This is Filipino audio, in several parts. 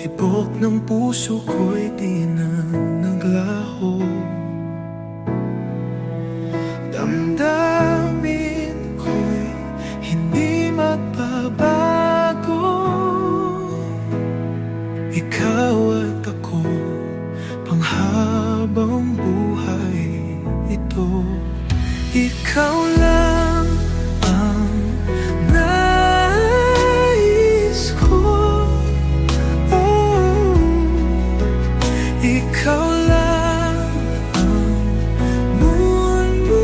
Tibok ng puso ko'y di na naglaho. Damdamin ko'y hindi magbabago. Ikaw at ako, panghabang buhay ito. Ikaw lang ang nais ko. Oh, ikaw lang ang mundo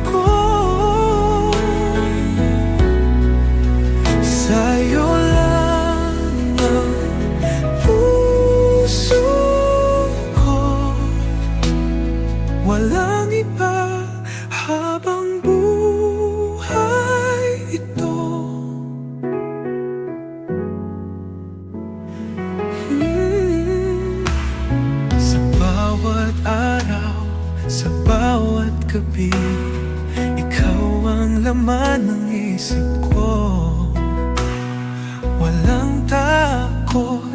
ko. Sa'yo lang ang puso ko. Walang iba habang buhay ito. Sa bawat araw, sa bawat gabi, ikaw ang laman ng isip ko. Walang takot